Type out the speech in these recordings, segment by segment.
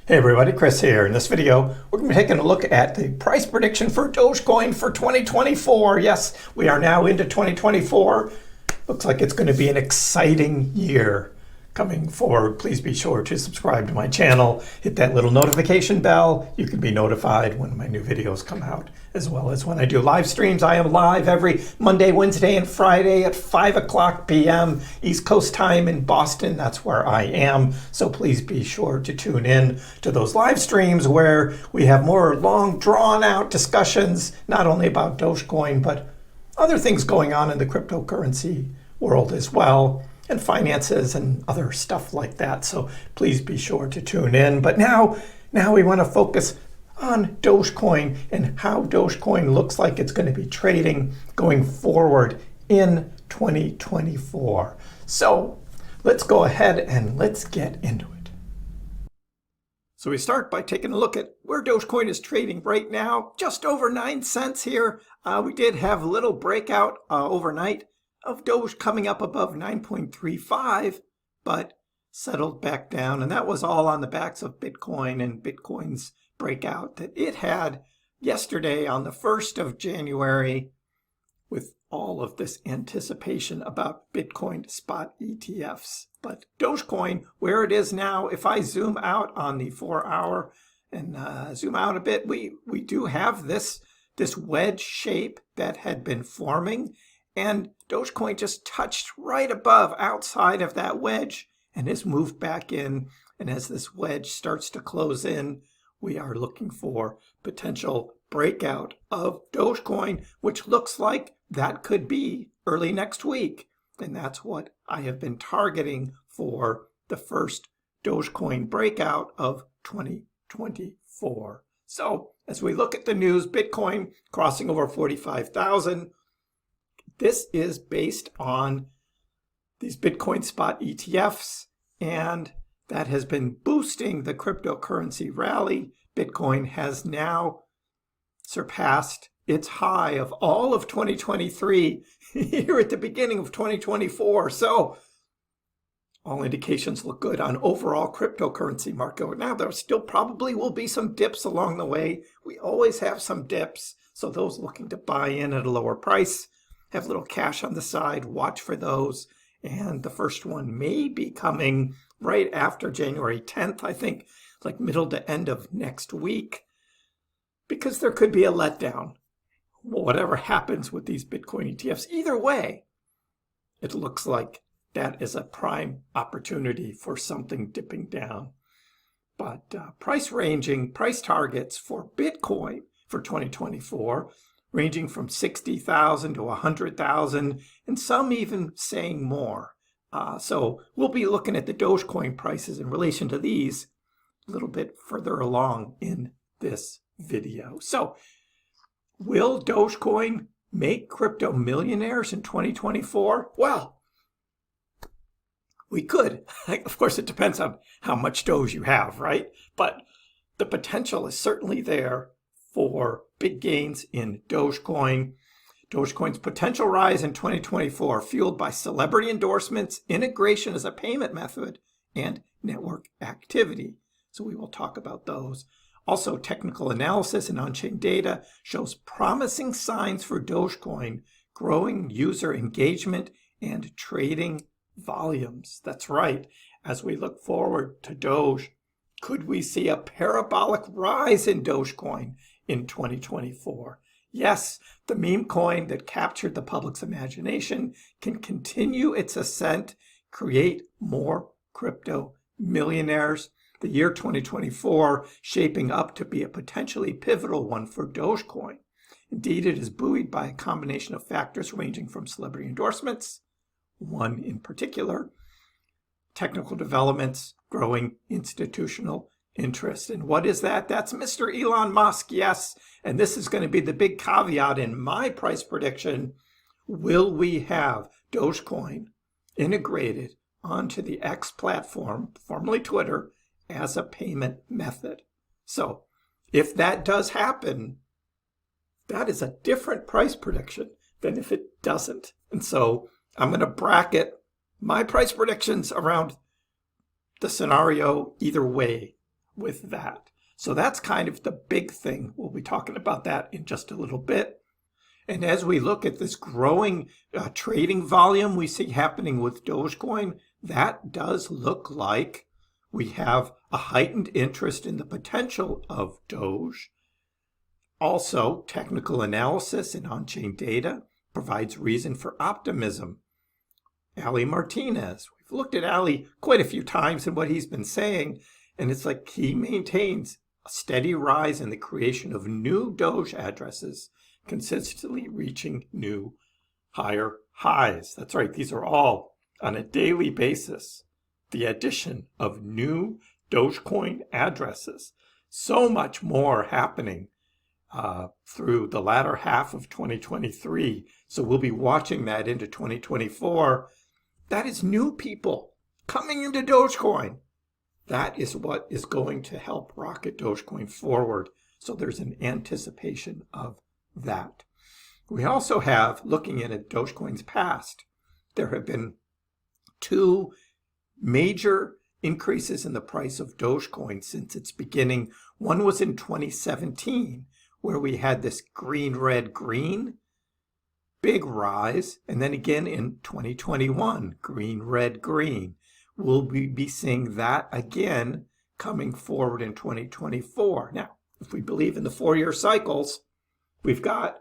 Hey everybody, Chris here. In this video, we're going to be taking a look at the price prediction for Dogecoin for 2024. Yes, we are now into 2024. Looks like it's going to be an exciting year coming forward. Please be sure to subscribe to my channel. Hit that little notification bell. You can be notified when my new videos come out, as well as when I do live streams. I am live every Monday, Wednesday, and Friday at 5 o'clock p.m. East Coast time in Boston. That's where I am. So please be sure to tune in to those live streams where we have more long, drawn-out discussions, not only about Dogecoin, but other things going on in the cryptocurrency world as well, and finances and other stuff like that. So please be sure to tune in. But now we want to focus on Dogecoin and how Dogecoin looks like it's going to be trading going forward in 2024. So let's go ahead and let's get into it. So we start by taking a look at where Dogecoin is trading right now, just over 9 cents here. We did have a little breakout overnight of Doge coming up above 9.35, but settled back down. And that was all on the backs of Bitcoin and Bitcoin's breakout that it had yesterday on the 1st of January with all of this anticipation about Bitcoin spot ETFs. But Dogecoin, where it is now, if I zoom out on the 4-hour and zoom out a bit, we do have this wedge shape that had been forming, and Dogecoin just touched right above outside of that wedge and has moved back in. And as this wedge starts to close in, we are looking for potential breakout of Dogecoin, which looks like that could be early next week. And that's what I have been targeting for the first Dogecoin breakout of 2024. So as we look at the news, Bitcoin crossing over 45,000. This is based on these Bitcoin spot ETFs, and that has been boosting the cryptocurrency rally. Bitcoin has now surpassed its high of all of 2023 here at the beginning of 2024. So all indications look good on overall cryptocurrency market. Now, there still probably will be some dips along the way. We always have some dips. So those looking to buy in at a lower price, have a little cash on the side, watch for those. And the first one may be coming right after January 10th, I think, like middle to end of next week, because there could be a letdown. Whatever happens with these Bitcoin ETFs, either way, it looks like that is a prime opportunity for something dipping down. But price targets for Bitcoin for 2024, ranging from 60,000 to 100,000, and some even saying more. So we'll be looking at the Dogecoin prices in relation to these a little bit further along in this video. So will Dogecoin make crypto millionaires in 2024? Well, we could. Of course, it depends on how much Doge you have, right? But the potential is certainly there for big gains in Dogecoin. Dogecoin's potential rise in 2024 fueled by celebrity endorsements, integration as a payment method, and network activity. So we will talk about those. Also, technical analysis and on-chain data shows promising signs for Dogecoin, growing user engagement and trading volumes. That's right. As we look forward to Doge, could we see a parabolic rise in Dogecoin in 2024? Yes, the meme coin that captured the public's imagination can continue its ascent, create more crypto millionaires. The year 2024 shaping up to be a potentially pivotal one for Dogecoin. Indeed, it is buoyed by a combination of factors ranging from celebrity endorsements, one in particular, technical developments, growing institutional interest. And what is that? That's Mr. Elon Musk, yes. And this is going to be the big caveat in my price prediction. Will we have Dogecoin integrated onto the X platform, formerly Twitter, as a payment method? So if that does happen, that is a different price prediction than if it doesn't. And so I'm going to bracket my price predictions around the scenario either way. with that. So that's kind of the big thing. We'll be talking about that in just a little bit. And as we look at this growing trading volume we see happening with Dogecoin, that does look like we have a heightened interest in the potential of Doge. Also, technical analysis and on-chain data provides reason for optimism. Ali Martinez, we've looked at Ali quite a few times and what he's been saying, and it's like he maintains a steady rise in the creation of new Doge addresses, consistently reaching new higher highs. That's right, these are all on a daily basis. The addition of new Dogecoin addresses. So much more happening through the latter half of 2023. So we'll be watching that into 2024. That is new people coming into Dogecoin. That is what is going to help rocket Dogecoin forward. So there's an anticipation of that. We also have, looking at Dogecoin's past, there have been two major increases in the price of Dogecoin since its beginning. One was in 2017, where we had this green, red, green, big rise. And then again in 2021, green, red, green. We'll be seeing that again coming forward in 2024. Now, if we believe in the 4-year cycles, we've got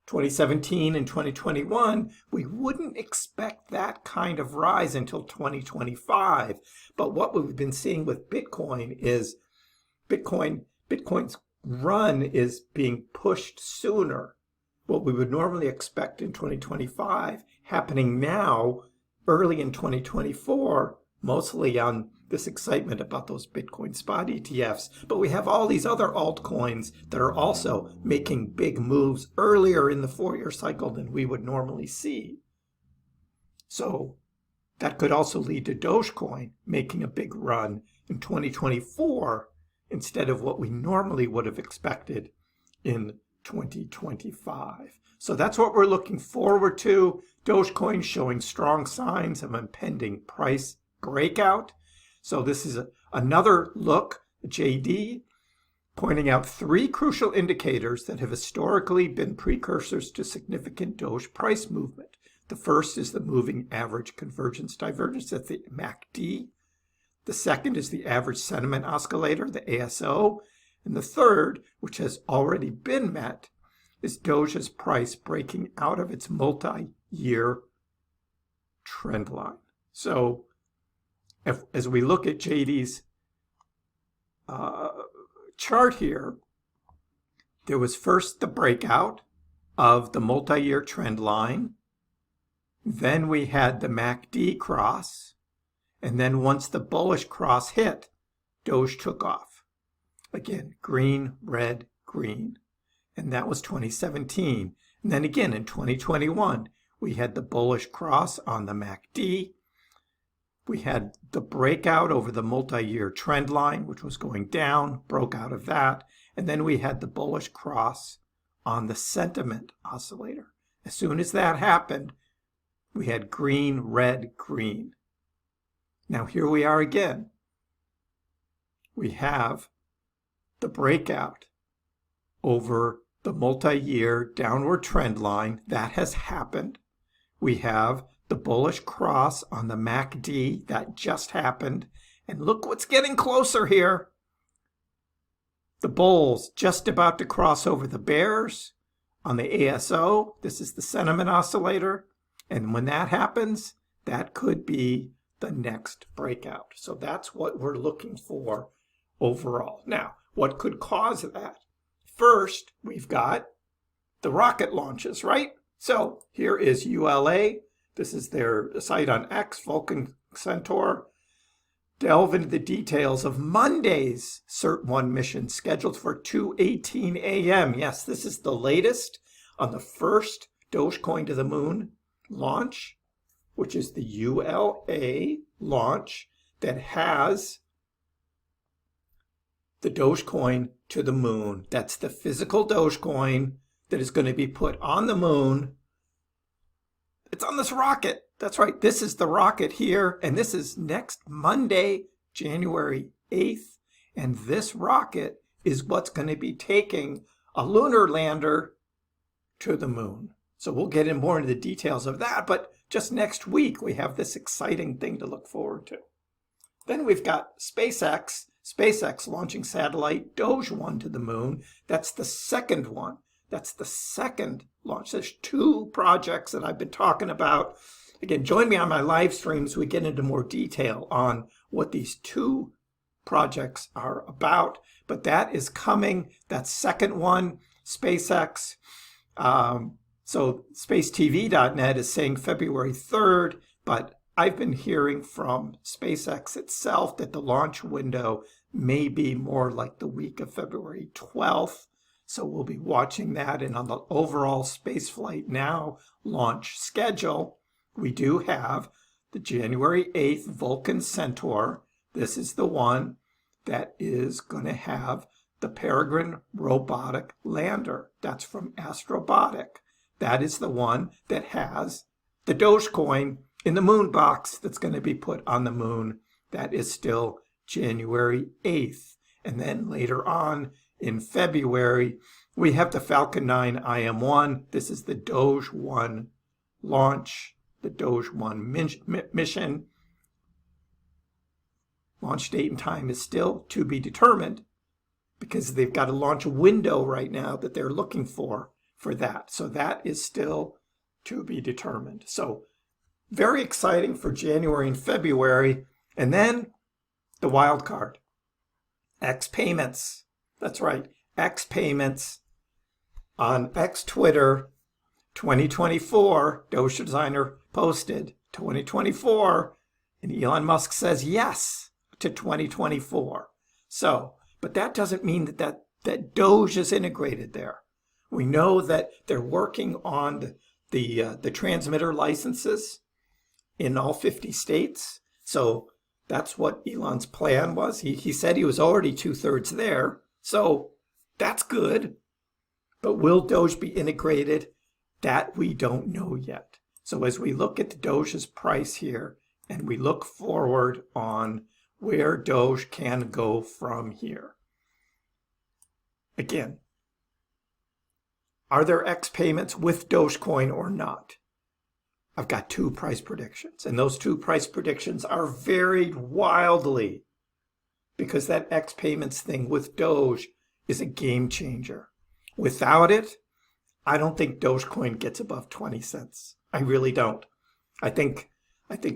2017 and 2021, we wouldn't expect that kind of rise until 2025. But what we've been seeing with Bitcoin is Bitcoin's run is being pushed sooner. What we would normally expect in 2025 happening now, early in 2024, mostly on this excitement about those Bitcoin spot ETFs. But we have all these other altcoins that are also making big moves earlier in the 4-year cycle than we would normally see. So that could also lead to Dogecoin making a big run in 2024 instead of what we normally would have expected in 2025. So that's what we're looking forward to. Dogecoin showing strong signs of impending price breakout. So this is another look, JD, pointing out 3 crucial indicators that have historically been precursors to significant Doge price movement. The first is the moving average convergence divergence, that's the MACD. The second is the average sentiment oscillator, the ASO. And the third, which has already been met, is Doge's price breaking out of its multi-year trend line. So as we look at JD's chart here, there was first the breakout of the multi-year trend line. Then we had the MACD cross. And then once the bullish cross hit, Doge took off. Again, green, red, green. And that was 2017. And then again in 2021, we had the bullish cross on the MACD. We had the breakout over the multi-year trend line, which was going down, broke out of that. And then we had the bullish cross on the sentiment oscillator. As soon as that happened, we had green, red, green. Now here we are again. We have the breakout over the multi-year downward trend line. That has happened. We have the bullish cross on the MACD. That just happened. And look what's getting closer here. The bulls just about to cross over the bears on the ASO. This is the sentiment oscillator. And when that happens, that could be the next breakout. So that's what we're looking for overall. Now, what could cause that? First, we've got the rocket launches, right? So here is ULA. This is their site on X, Vulcan Centaur. Delve into the details of Monday's CERT-1 mission scheduled for 2:18 a.m. Yes, this is the latest on the first Dogecoin to the moon launch, which is the ULA launch that has the Dogecoin to the moon. That's the physical Dogecoin that is going to be put on the moon. It's on this rocket. That's right. This is the rocket here. And this is next Monday, January 8th. And this rocket is what's going to be taking a lunar lander to the moon. So we'll get in more into the details of that, but just next week we have this exciting thing to look forward to. Then we've got SpaceX launching satellite Doge 1 to the moon. That's the second one. That's the second launch. There's two projects that I've been talking about. Again, join me on my live streams. We get into more detail on what these two projects are about. But that is coming. That second one, SpaceX. So spacetv.net is saying February 3rd, but I've been hearing from SpaceX itself that the launch window may be more like the week of February 12th. So we'll be watching that. And on the overall Spaceflight Now launch schedule, we do have the January 8th Vulcan Centaur. This is the one that is going to have the Peregrine robotic lander. That's from Astrobotic. That is the one that has the Dogecoin in the moon box that's going to be put on the moon. That is still January 8th. And then later on in February, we have the Falcon 9 IM-1. This is the Doge 1 launch, the Doge 1 mission. Launch date and time is still to be determined because they've got a launch window right now that they're looking for that. So that is still to be determined. So very exciting for January and February. And then the wild card, X payments. That's right, X payments on X Twitter 2024. Doge designer posted 2024, and Elon Musk says yes to 2024. So, but that doesn't mean that Doge is integrated there. We know that they're working on the transmitter licenses in all 50 states. So that's what Elon's plan was. He said he was already 2/3 there. So that's good. But will Doge be integrated? That we don't know yet. So as we look at the Doge's price here, and we look forward on where Doge can go from here. Again, are there X payments with Dogecoin or not? I've got two price predictions, and those two price predictions are varied wildly because that X payments thing with Doge is a game changer. Without it, I don't think Dogecoin gets above 20 cents. I really don't. I think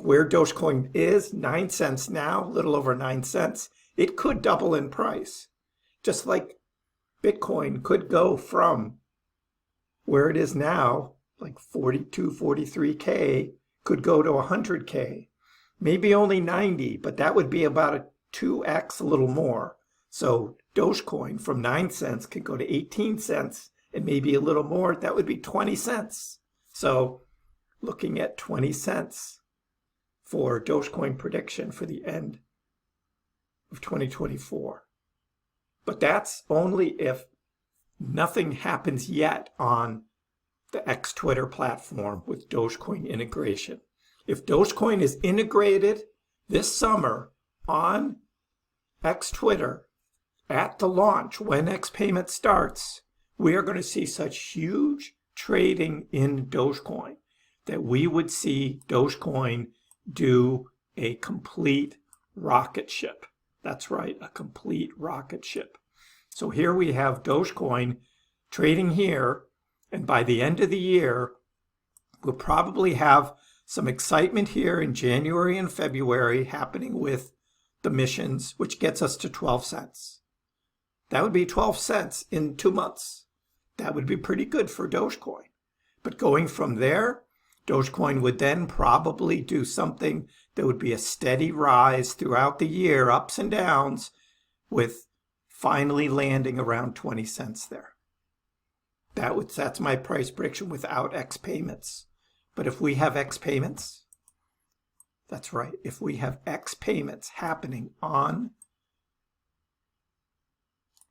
where Dogecoin is, 9 cents now, a little over 9 cents, it could double in price. Just like Bitcoin could go from where it is now, like 42, 43K, could go to 100K. Maybe only 90, but that would be about a 2x, a little more. So Dogecoin from 9 cents could go to 18 cents and maybe a little more. That would be 20 cents. So looking at 20 cents for Dogecoin prediction for the end of 2024. But that's only if nothing happens yet on the X Twitter platform with Dogecoin integration. If Dogecoin is integrated this summer on X Twitter at the launch when X payment starts, we are going to see such huge trading in Dogecoin that we would see Dogecoin do a complete rocket ship. That's right, a complete rocket ship. So here we have Dogecoin trading here, and by the end of the year, we'll probably have some excitement here in January and February happening with the missions, which gets us to 12 cents. That would be 12 cents in 2 months. That would be pretty good for Dogecoin. But going from there, Dogecoin would then probably do something that would be a steady rise throughout the year, ups and downs, with finally landing around 20 cents there. That's my price prediction without X payments. But if we have X payments, that's right, if we have X payments happening on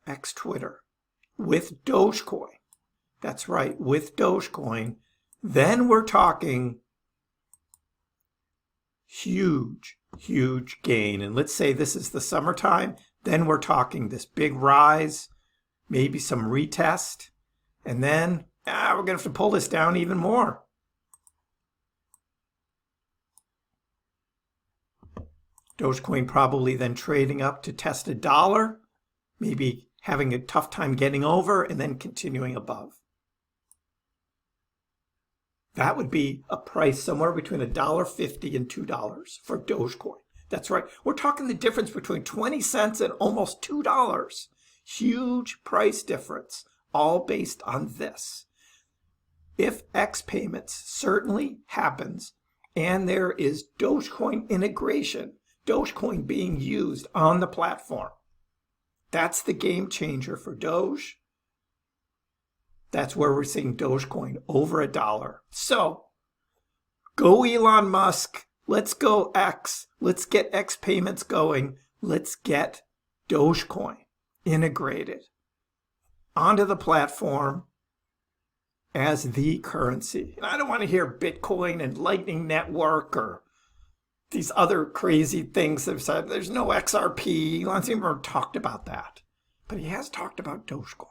X Twitter with Dogecoin, that's right, with Dogecoin, then we're talking huge, huge gain. And let's say this is the summertime, then we're talking this big rise, maybe some retest, and then we're going to have to pull this down even more. Dogecoin probably then trading up to test $1, maybe having a tough time getting over, and then continuing above. That would be a price somewhere between $1.50 and $2 for Dogecoin. That's right. We're talking the difference between 20 cents and almost $2. Huge price difference, all based on this. If X payments certainly happens, and there is Dogecoin integration, Dogecoin being used on the platform, that's the game changer for Doge. That's where we're seeing Dogecoin over $1. So, go Elon Musk. Let's go X. Let's get X payments going. Let's get Dogecoin integrated onto the platform as the currency. And I don't want to hear Bitcoin and Lightning Network or these other crazy things that have said there's no XRP. Elon's never talked about that. But he has talked about Dogecoin.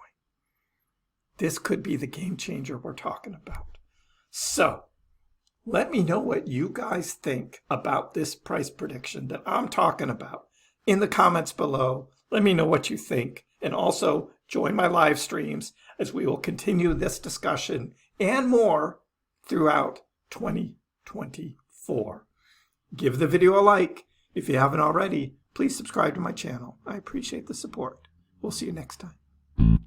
This could be the game changer we're talking about. So, let me know what you guys think about this price prediction that I'm talking about in the comments below. Let me know what you think. And also, join my live streams as we will continue this discussion and more throughout 2024. Give the video a like. If you haven't already, please subscribe to my channel. I appreciate the support. We'll see you next time.